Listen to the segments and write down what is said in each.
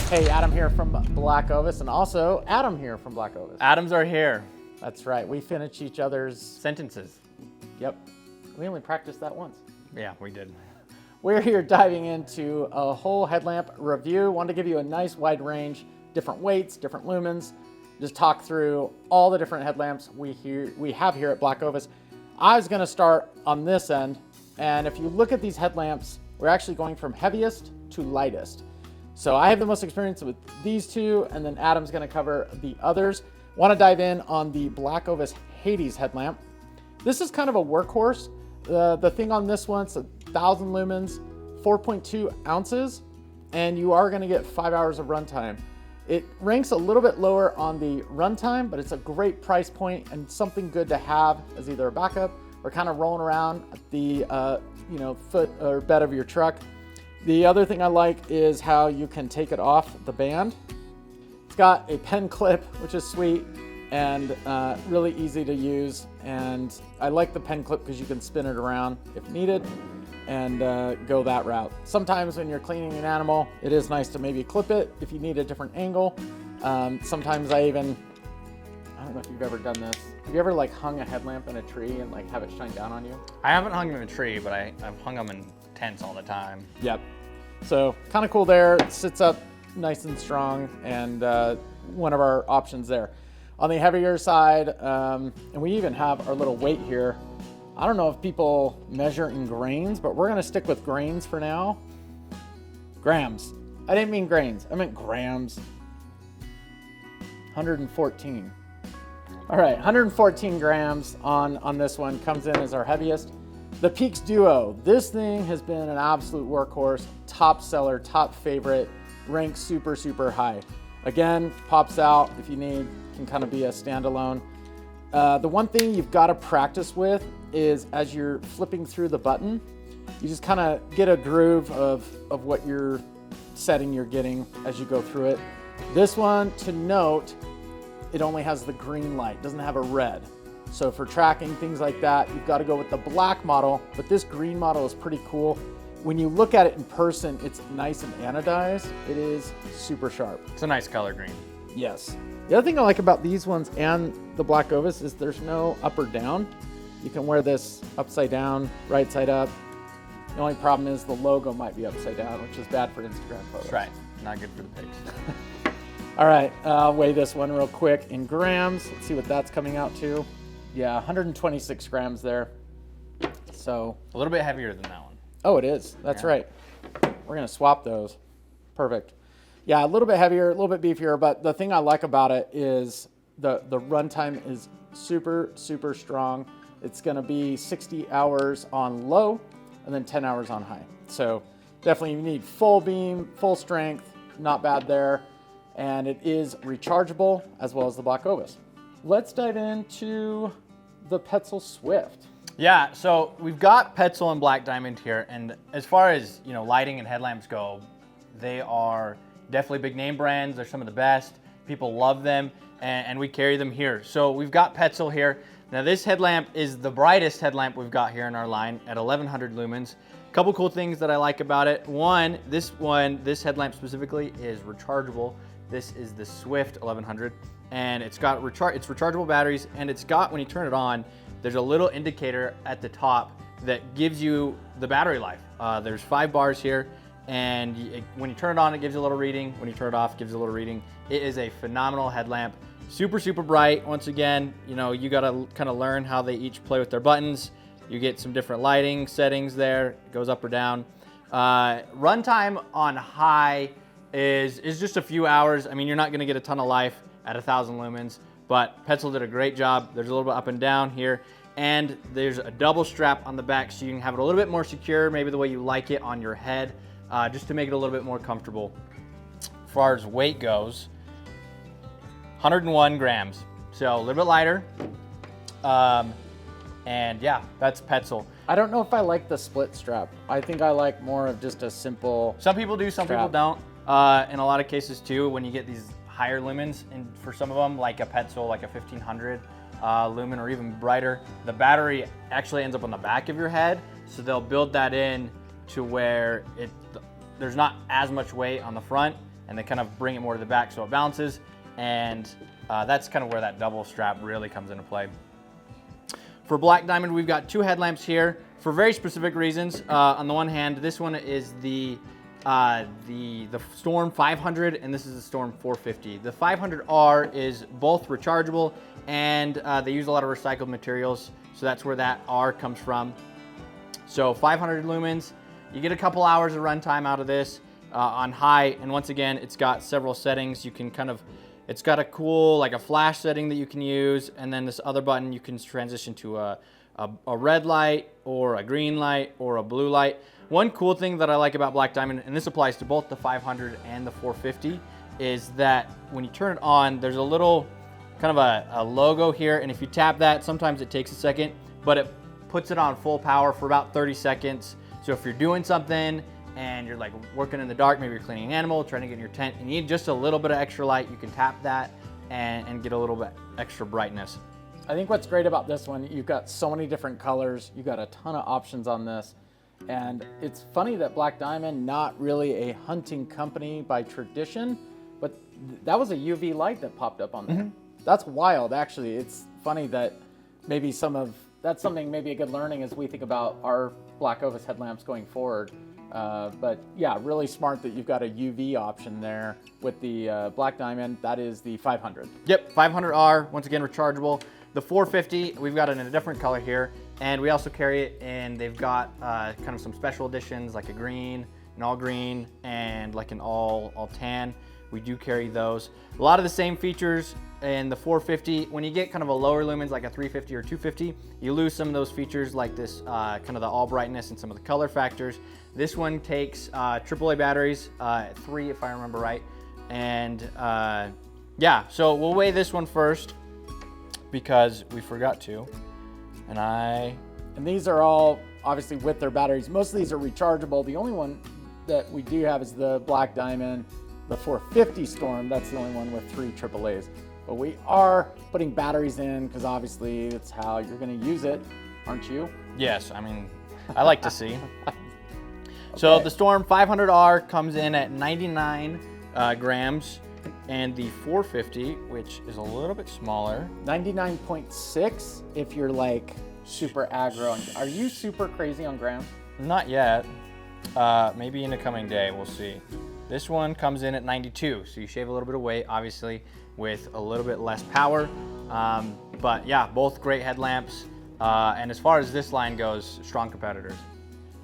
Hey, Adam here from BlackOvis, and also Adam here from BlackOvis. Adams are here. That's right. We finish each other's Sentences. Yep. We only practiced that once. Yeah, we did. We're here diving into a whole headlamp review. Want to give you a nice wide range, different weights, different lumens. Just talk through all the different headlamps we have here at BlackOvis. I was going to start on this end, and if you look at these headlamps, we're actually going from heaviest to lightest. So I have the most experience with these two, and then Adam's going to cover the others. Want to dive in on the BlackOvis Hades headlamp. This is kind of a workhorse. The thing on this one, it's 1,000 lumens, 4.2 ounces, and you are going to get 5 hours of runtime. It ranks a little bit lower on the runtime, but it's a great price point and something good to have as either a backup or kind of rolling around at the foot or bed of your truck. The other thing I like is how you can take it off the band. It's got a pen clip, which is sweet and really easy to use. And I like the pen clip because you can spin it around if needed and go that route. Sometimes when you're cleaning an animal, it is nice to maybe clip it if you need a different angle. Sometimes I don't know if you've ever done this. Have you ever like hung a headlamp in a tree and like have it shine down on you? I haven't hung them in a tree, but I've hung them in tents all the time. Yep. So kind of cool there. It sits up nice and strong, and one of our options there. On the heavier side, and we even have our little weight here. I don't know if people measure in grains, but we're gonna stick with grains for now. Grams. I didn't mean grains, I meant grams. 114. All right, 114 grams on this one, comes in as our heaviest. The Peax Duo. This thing has been an absolute workhorse, top seller, top favorite, ranks super, super high. Again, pops out if you need, can kind of be a standalone. The one thing you've got to practice with is as you're flipping through the button, you just kind of get a groove of what your setting you're getting as you go through it. This one, to note, it only has the green light, doesn't have a red. So for tracking, things like that, you've got to go with the black model, but this green model is pretty cool. When you look at it in person, it's nice and anodized. It is super sharp. It's a nice color green. Yes. The other thing I like about these ones and the BlackOvis is there's no up or down. You can wear this upside down, right side up. The only problem is the logo might be upside down, which is bad for Instagram photos. That's right. Not good for the pigs. All right, I'll weigh this one real quick in grams. Let's see what that's coming out to. Yeah, 126 grams there. So A little bit heavier than that one. oh, it is. That's right. We're gonna swap those. Perfect. Yeah, a little bit heavier, a little bit beefier, but the thing I like about it is the runtime is super, super strong. It's gonna be 60 hours on low and then 10 hours on high. So definitely you need full beam, full strength, not bad there. And it is rechargeable as well as the BlackOvis. Let's dive into the Petzl Swift. Yeah, so we've got Petzl and Black Diamond here, and as far as lighting and headlamps go, they are definitely big name brands. They're some of the best. People love them, and we carry them here. So we've got Petzl here. Now this headlamp is the brightest headlamp we've got here in our line at 1100 lumens. A couple cool things that I like about it. This headlamp specifically is rechargeable. This is the Swift 1100, and it's got it's rechargeable batteries, and it's got, when you turn it on, there's a little indicator at the top that gives you the battery life. There's 5 bars here, and when you turn it on, it gives you a little reading. When you turn it off, it gives you a little reading. It is a phenomenal headlamp. Super, super bright. Once again, you gotta kind of learn how they each play with their buttons. You get some different lighting settings there. It goes up or down. Runtime on high is just a few hours. I mean, you're not gonna get a ton of life at 1,000 lumens, but Petzl did a great job. There's a little bit up and down here, and there's a double strap on the back so you can have it a little bit more secure, maybe the way you like it on your head, just to make it a little bit more comfortable. As far as weight goes, 101 grams, so a little bit lighter. And yeah, that's Petzl. I don't know if I like the split strap. I think I like more of just a simple Some people do, some people don't. In a lot of cases too, when you get these higher lumens, and for some of them, like a Petzl, like a 1500 lumen or even brighter, the battery actually ends up on the back of your head. So they'll build that in to where there's not as much weight on the front, and they kind of bring it more to the back so it bounces, and that's kind of where that double strap really comes into play. For Black Diamond, we've got 2 headlamps here for very specific reasons. On the one hand, this one is the Storm 500, and this is the Storm 450. The 500R is both rechargeable, and they use a lot of recycled materials, so that's where that R comes from. So 500 lumens, you get a couple hours of runtime out of this on high, and once again, it's got several settings. You can kind of, it's got a cool, like a flash setting that you can use, and then this other button you can transition to a red light or a green light or a blue light. One cool thing that I like about Black Diamond, and this applies to both the 500 and the 450, is that when you turn it on, there's a little kind of a logo here, and if you tap that, sometimes it takes a second, but it puts it on full power for about 30 seconds. So if you're doing something and you're like working in the dark, maybe you're cleaning an animal, trying to get in your tent, and you need just a little bit of extra light, you can tap that and get a little bit extra brightness. I think what's great about this one, you've got so many different colors, you've got a ton of options on this. And it's funny that Black Diamond, not really a hunting company by tradition, but that was a UV light that popped up on there. Mm-hmm. That's wild, actually. It's funny that maybe that's something, maybe a good learning as we think about our BlackOvis headlamps going forward. But yeah, really smart that you've got a UV option there with the Black Diamond. That is the 500. Yep, 500R, once again, rechargeable. The 450, we've got it in a different color here, and we also carry it in, they've got kind of some special editions, like a green, an all green, and like an all tan. We do carry those. A lot of the same features in the 450. When you get kind of a lower lumens, like a 350 or 250, you lose some of those features like this, kind of the all brightness and some of the color factors. This one takes AAA batteries, 3 if I remember right. And yeah, so we'll weigh this one first, because we forgot to, and these are all obviously with their batteries. Most of these are rechargeable. The only one that we do have is the Black Diamond, the 450 Storm. That's the only one with 3 AAAs. But we are putting batteries in because obviously it's how you're going to use it, aren't you? Yes, I mean, I like to see. Okay. So the Storm 500R comes in at 99 grams. And the 450, which is a little bit smaller. 99.6 if you're like super aggro. Are you super crazy on grams? Not yet. Maybe in the coming day, we'll see. This one comes in at 92, so you shave a little bit of weight, obviously, with a little bit less power. But yeah, both great headlamps. And as far as this line goes, strong competitors.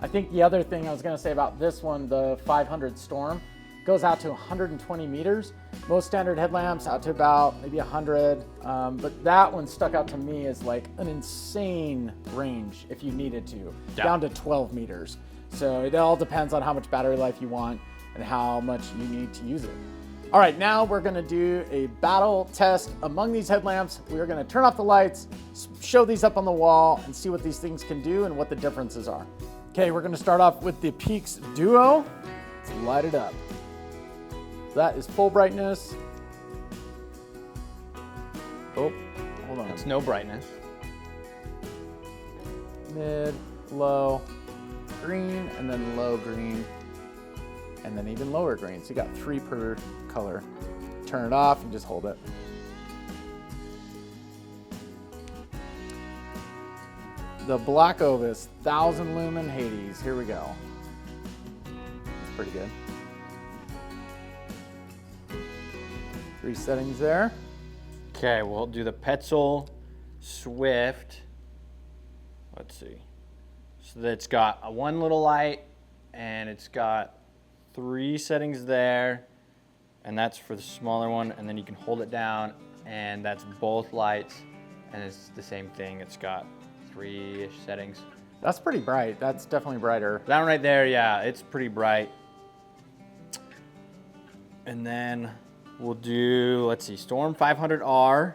I think the other thing I was going to say about this one, the 500 Storm, goes out to 120 meters. Most standard headlamps out to about maybe 100, but that one stuck out to me as like an insane range if you needed to, down to 12 meters. So it all depends on how much battery life you want and how much you need to use it. All right, now we're gonna do a battle test among these headlamps. We are gonna turn off the lights, show these up on the wall, and see what these things can do and what the differences are. Okay, we're gonna start off with the Peax Duo. Let's light it up. That is full brightness. Oh, hold on. It's no brightness. Mid, low, green, and then low green, and then even lower green. So you got 3 per color. Turn it off and just hold it. The BlackOvis 1000 lumen Hades. Here we go. It's pretty good. 3 settings there. Okay, we'll do the Petzl Swift. Let's see. So that's got a 1 little light, and it's got 3 settings there, and that's for the smaller one, and then you can hold it down, and that's both lights, and it's the same thing. It's got 3-ish settings. That's pretty bright. That's definitely brighter. That one right there, yeah, it's pretty bright. And then we'll do, let's see, Storm 500R.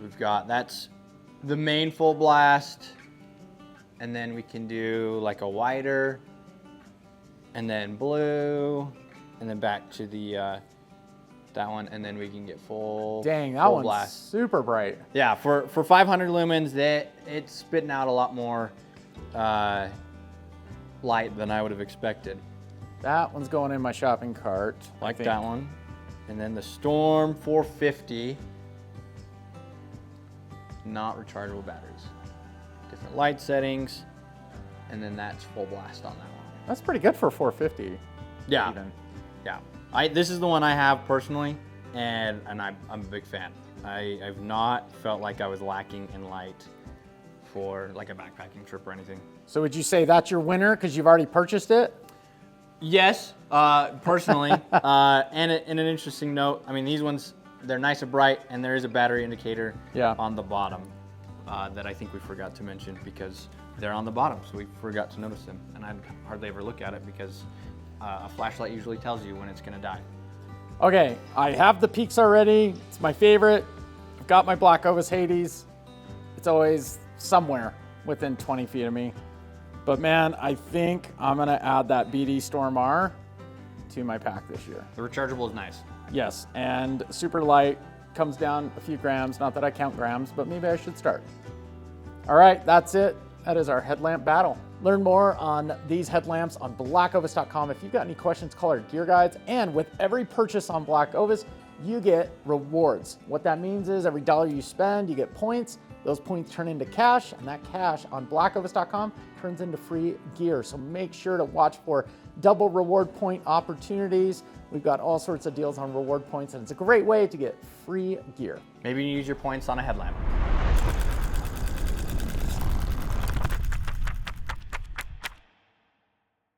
We've got, that's the main full blast. And then we can do like a wider, and then blue, and then back to the that one, and then we can get full. Dang, that full one's blast. Super bright. Yeah, for 500 lumens, it's spitting out a lot more light than I would have expected. That one's going in my shopping cart. I Like think. that one. And then the Storm 450. Not rechargeable batteries. Different light settings. And then that's full blast on that one. That's pretty good for 450. Yeah. Even. Yeah. This is the one I have personally, and I'm a big fan. I've not felt like I was lacking in light for like a backpacking trip or anything. So would you say that's your winner because you've already purchased it? Yes, personally. And an interesting note, I mean, these ones, they're nice and bright, and there is a battery indicator on the bottom that I think we forgot to mention because they're on the bottom, so we forgot to notice them. And I'd hardly ever look at it because a flashlight usually tells you when it's gonna die. Okay, I have the Peax already. It's my favorite. I've got my BlackOvis Hades. It's always somewhere within 20 feet of me. But man, I think I'm gonna add that BD Storm R to my pack this year. The rechargeable is nice. Yes, and super light, comes down a few grams. Not that I count grams, but maybe I should start. All right, that's it. That is our headlamp battle. Learn more on these headlamps on blackovis.com. If you've got any questions, call our gear guides. And with every purchase on BlackOvis, you get rewards. What that means is every dollar you spend, you get points. Those points turn into cash, and that cash on blackovis.com turns into free gear. So make sure to watch for double reward point opportunities. We've got all sorts of deals on reward points, and it's a great way to get free gear. Maybe you use your points on a headlamp.